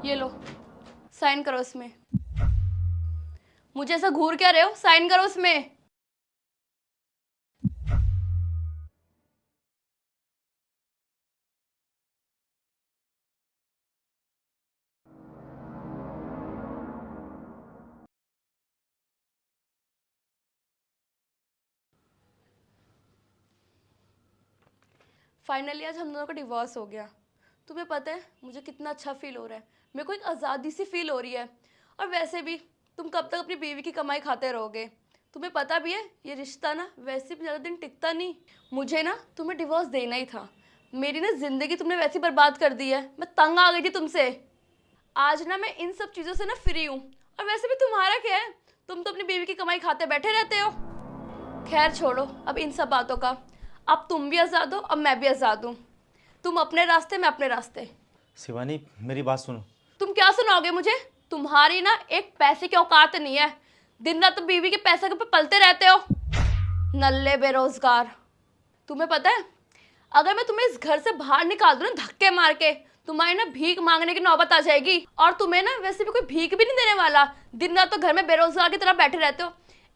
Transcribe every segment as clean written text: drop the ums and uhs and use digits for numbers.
ये लो, साइन करो इसमें। मुझे ऐसा घूर क्या रहे हो, साइन करो इसमें। फाइनली आज हम दोनों का डिवोर्स हो गया। तुम्हें पता है मुझे कितना अच्छा फील हो रहा है। मेरे को एक आज़ादी सी फील हो रही है। और वैसे भी तुम कब तक अपनी बीवी की कमाई खाते रहोगे? तुम्हें पता भी है ये रिश्ता ना वैसे भी ज़्यादा दिन टिकता नहीं। मुझे ना तुम्हें डिवोर्स देना ही था। मेरी ना ज़िंदगी तुमने वैसे ही बर्बाद कर दी है। मैं तंग आ गई थी तुमसे। आज ना मैं इन सब चीज़ों से ना फ्री हूँ। और वैसे भी तुम्हारा क्या है, तुम तो अपनी बीवी की कमाई खाते बैठे रहते हो। खैर छोड़ो अब इन सब बातों का। अब तुम भी आज़ाद हो, अब मैं भी आज़ाद हूँ। तुम अपने रास्ते, मैं अपने रास्ते। शिवानी मेरी बात सुनो। तुम क्या सुनाओगे मुझे? तुम्हारी ना एक पैसे की औकात नहीं है। दिन रात तुम बीवी के पैसे के ऊपर पलते रहते हो। नल्ले बेरोजगार। तुम्हें पता है अगर मैं तुम्हें इस घर से बाहर निकाल दूं ना धक्के मार के, तुम्हारी ना भीख मांगने की नौबत आ जाएगी। और तुम्हें ना वैसे भी कोई भीख भी नहीं देने वाला। दिन रात तो घर में बेरोजगार की तरह बैठे रहते हो।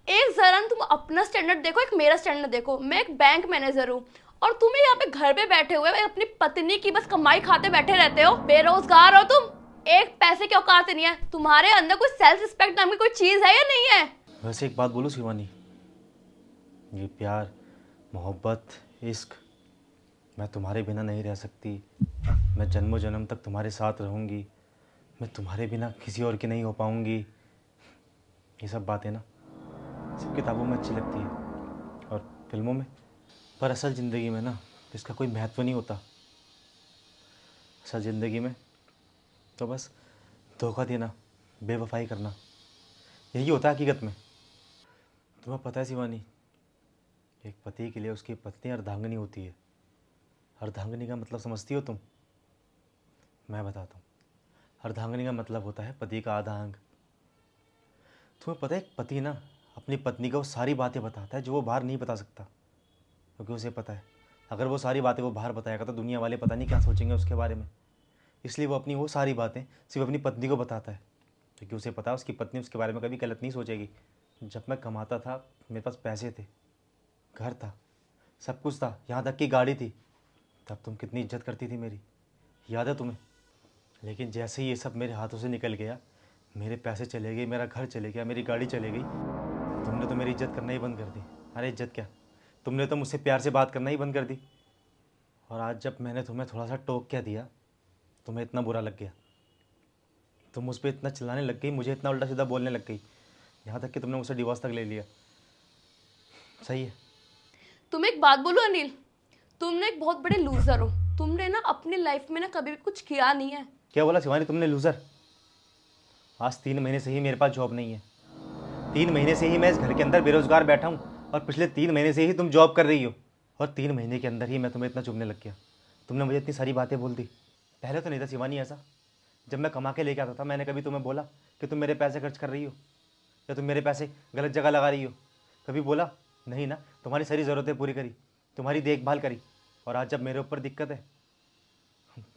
एक जरा तुम अपना स्टैंडर्ड देखो, एक मेरा स्टैंडर्ड देखो। मैं एक बैंक मैनेजर हूँ और तुम यहाँ पे घर पे बैठे हुए अपनी पत्नी की बस कमाई खाते बैठे रहते हो। बेरोजगार हो तुम। एक पैसे की औकात नहीं है तुम्हारे अंदर। कोई सेल्फ रिस्पेक्ट नाम की कोई चीज है या नहीं है? वैसे एक बात बोलो शिवानी, ये प्यार, मोहब्बत, इश्क, मैं तुम्हारे बिना नहीं रह सकती। मैं जन्मों जन्म तक तुम्हारे साथ रहूँगी। मैं तुम्हारे बिना किसी और की नहीं हो पाऊँगी। ये सब बातें ना सिर्फ किताबों में अच्छी लगती है और फिल्मों में, पर असल ज़िंदगी में ना इसका कोई महत्व नहीं होता। असल ज़िंदगी में तो बस धोखा देना, बेवफाई करना, यही होता है हकीकत में। तुम्हें पता है शिवानी, एक पति के लिए उसकी पत्नी अर्धांगिनी होती है। अर्धांगिनी का मतलब समझती हो तुम? मैं बताता हूँ। अर्धांगिनी का मतलब होता है पति का आधा अंग। तुम्हें पता है एक पति ना अपनी पत्नी को वो सारी बातें बताता है जो वो बाहर नहीं बता सकता, क्योंकि उसे पता है अगर वो सारी बातें वो बाहर बताएगा तो दुनिया वाले पता नहीं क्या सोचेंगे उसके बारे में। इसलिए वो अपनी वो सारी बातें सिर्फ अपनी पत्नी को बताता है, क्योंकि उसे पता है उसकी पत्नी उसके बारे में कभी गलत नहीं सोचेगी। जब मैं कमाता था, मेरे पास पैसे थे, घर था, सब कुछ था, यहाँ तक की गाड़ी थी, तब तुम कितनी इज्जत करती थी मेरी, याद है तुम्हें? लेकिन जैसे ही ये सब मेरे हाथों से निकल गया, मेरे पैसे चले गए, मेरा घर चले गया, मेरी गाड़ी चले गई, तुमने तो मेरी इज्जत करना ही बंद कर दी। अरे इज्जत क्या, तुमने तो मुझसे प्यार से बात करना ही बंद कर दी। और आज जब मैंने तुम्हें थोड़ा सा टोक क्या दिया, तुम्हें इतना बुरा लग गया। तुम मुझ पर इतना चिल्लाने लग गई, मुझे इतना उल्टा सीधा बोलने लग गई, यहाँ तक कि तुमने मुझसे डिवोर्स तक ले लिया। सही है? तुम एक बात बोलो अनिल, तुमने एक बहुत बड़े लूजर हो। तुमने ना अपनी लाइफ में ना कभी भी कुछ किया नहीं है। क्या बोला शिवानी तुमने, लूज़र? आज 3 महीने से ही मेरे पास जॉब नहीं है। 3 महीने से ही मैं इस घर के अंदर बेरोजगार बैठा हूँ और पिछले 3 महीने से ही तुम जॉब कर रही हो। और 3 महीने के अंदर ही मैं तुम्हें इतना चुभने लग गया। तुमने मुझे इतनी सारी बातें बोल दी। पहले तो नहीं था शिवानी ऐसा। जब मैं कमा के लेके आता था, मैंने कभी तुम्हें बोला कि तुम मेरे पैसे खर्च कर रही हो या तुम मेरे पैसे गलत जगह लगा रही हो? कभी बोला? नहीं ना। तुम्हारी सारी ज़रूरतें पूरी करी, तुम्हारी देखभाल करी। और आज जब मेरे ऊपर दिक्कत है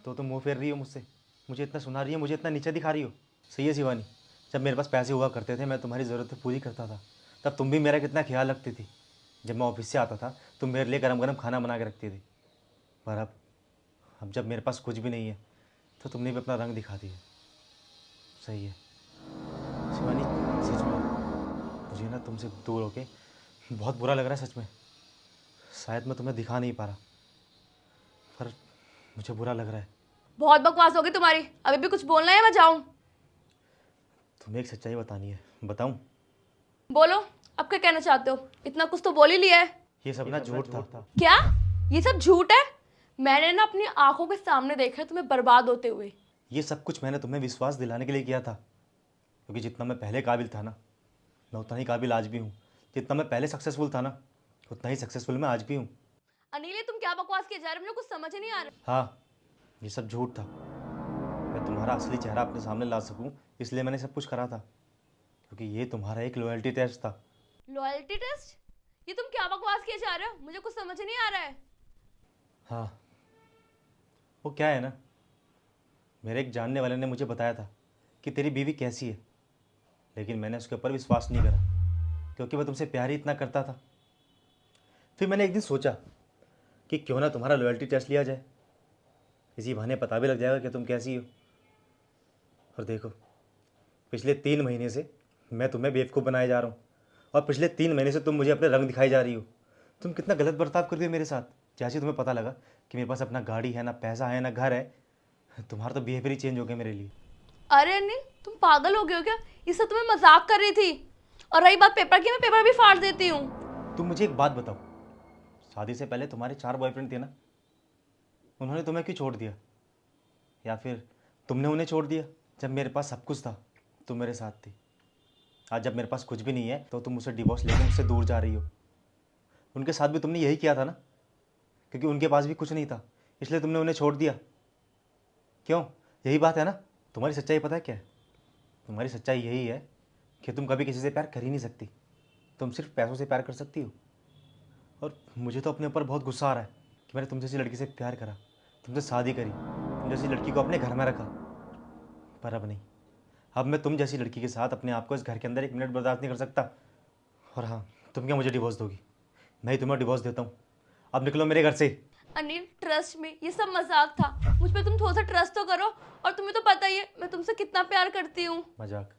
तो तुम मुँह फेर रही हो मुझसे, मुझे इतना सुना रही हो, मुझे इतना नीचे दिखा रही हो। सही है शिवानी, जब मेरे पास पैसे हुआ करते थे, मैं तुम्हारी ज़रूरतें पूरी करता था, तब तुम भी मेरा कितना ख्याल रखती थी। जब मैं ऑफिस से आता था, तुम मेरे लिए गरम गरम खाना बना के रखती थी। पर अब जब मेरे पास कुछ भी नहीं है तो तुमने भी अपना रंग दिखा दिया। सही है शिवानी, सच में मुझे ना तुमसे दूर होके बहुत बुरा लग रहा है, सच में। शायद मैं तुम्हें दिखा नहीं पा रहा, पर मुझे बुरा लग रहा है। बहुत बकवास होगी तुम्हारी। अभी भी कुछ बोलना है या मैं जाऊं? तुम्हें एक सच्चाई बतानी है, बताऊं? बोलो, अब क्या कहना चाहते हो? इतना कुछ तो बोल ही लिया है। ये सब ना झूठ था। क्या ये सब झूठ है? मैंने ना अपनी आंखों के सामने देखा है तुम्हें बर्बाद होते हुए। ये सब कुछ मैंने तुम्हें विश्वास दिलाने के लिए किया था, क्योंकि जितना मैं पहले काबिल था ना, मैं उतना ही काबिल आज भी हूँ। जितना मैं पहले सक्सेसफुल था ना, उतना ही सक्सेसफुल मैं आज भी हूँ। अनिल, ये तुम क्या बकवास किए जा रहे हो? मुझे कुछ समझ ही नहीं आ रहा। हाँ, ये सब झूठ था। मैं तुम्हारा असली चेहरा अपने सामने ला सकूं, इसलिए मैंने सब कुछ करा था, क्योंकि ये तुम्हारा एक लॉयल्टी टेस्ट था। Loyalty test? ये तुम क्या बकवास किए जा रहे हो? मुझे कुछ समझ ही नहीं आ रहा है। हाँ, वो क्या है ना, मेरे एक जानने वाले ने मुझे बताया था कि तेरी बीवी कैसी है, लेकिन मैंने उसके ऊपर विश्वास नहीं करा क्योंकि मैं तुमसे प्यार ही इतना करता था। फिर मैंने एक दिन सोचा कि क्यों ना तुम्हारा लॉयल्टी टेस्ट लिया जाए, इसी बहाने पता भी लग जाएगा कि तुम कैसी हो। और देखो, पिछले 3 महीने से मैं तुम्हें बेवकूफ़ बनाए जा रहा हूँ और पिछले 3 महीने से तुम मुझे अपने रंग दिखाई जा रही हो। तुम कितना गलत बर्ताव कर रही हो मेरे साथ। जैसे ही तुम्हें पता लगा कि मेरे पास अपना गाड़ी है, ना पैसा है, ना घर है, तुम्हारा तो बिहेवियर ही चेंज हो गया मेरे लिए। अरे अनिल, तुम पागल हो गए हो क्या? ये सब तुम्हें मजाक कर रही थी। और रही बात पेपर की, मैं पेपर भी फाड़ देती हूँ। तुम मुझे एक बात बताओ, शादी से पहले तुम्हारे 4 बॉयफ्रेंड थे ना? उन्होंने तुम्हें क्यों छोड़ दिया? या फिर तुमने उन्हें छोड़ दिया? जब मेरे पास सब कुछ था तुम मेरे साथ थी। आज जब मेरे पास कुछ भी नहीं है तो तुम मुझसे डिवोर्स लेकर मुझसे दूर जा रही हो। उनके साथ भी तुमने यही किया था ना? क्योंकि उनके पास भी कुछ नहीं था, इसलिए तुमने उन्हें छोड़ दिया। क्यों? यही बात है ना? तुम्हारी सच्चाई पता है क्या है? तुम्हारी सच्चाई यही है कि तुम कभी किसी से प्यार कर ही नहीं सकती। तुम सिर्फ पैसों से प्यार कर सकती हो। और मुझे तो अपने ऊपर बहुत गुस्सा आ रहा है कि मैंने तुम जैसी लड़की से प्यार करा, तुमसे शादी करी, तुम जैसी लड़की को अपने घर में रखा। पर अब नहीं। अब मैं तुम जैसी लड़की के साथ अपने आप को इस घर के अंदर 1 मिनट बर्दाश्त नहीं कर सकता। और हाँ, तुम क्या मुझे डिवोर्स दोगी? मैं ही तुम्हें डिवोर्स देता हूँ। अब निकलो मेरे घर से। अनिल, ट्रस्ट में, ये सब मजाक था। मुझ पे तुम थोड़ा सा ट्रस्ट तो करो। और तुम्हें तो पता ही है मैं तुमसे कितना प्यार करती हूँ। मजाक?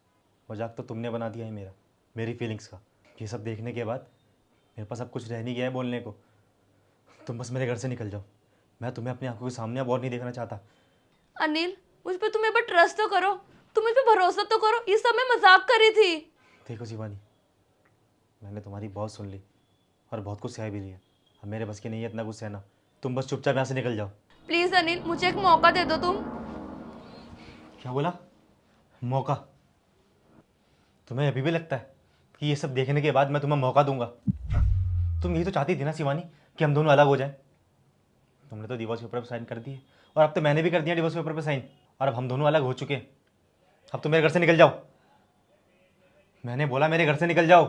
मजाक तो तुमने बना दिया है मेरी फीलिंग्स का। ये सब देखने के बाद मेरे पास अब कुछ रह नहीं गया है बोलने को। तुम बस मेरे घर से निकल जाओ। मैं तुम्हें अपनी आंखों के सामने अब और नहीं देखना चाहता। अनिल, मुझ पे तुम एक बार ट्रस्ट तो करो। तुम मुझ पे भरोसा तो करो। ये सब मैं मजाक करी थी। देखो शिवानी, मैंने तुम्हारी बहुत सुन ली और बहुत कुछ सह भी लिया। अब मेरे बस की नहीं है इतना कुछ सहना। तुम बस चुपचाप यहाँ से निकल जाओ। प्लीज अनिल, मुझे एक मौका दे दो तुम। क्या बोला? मौका? तुम्हें अभी भी लगता है कि ये सब देखने के बाद मैं तुम्हें मौका दूंगा? तुम यही तो चाहती थी ना शिवानी कि हम दोनों अलग हो जाएं। तुमने तो डिवोर्स पेपर पर साइन कर दिए और अब तो मैंने भी कर दिया डिवोर्स पेपर पर साइन। और अब हम दोनों अलग हो चुके हैं। अब तुम मेरे घर से निकल जाओ। मैंने बोला मेरे घर से निकल जाओ।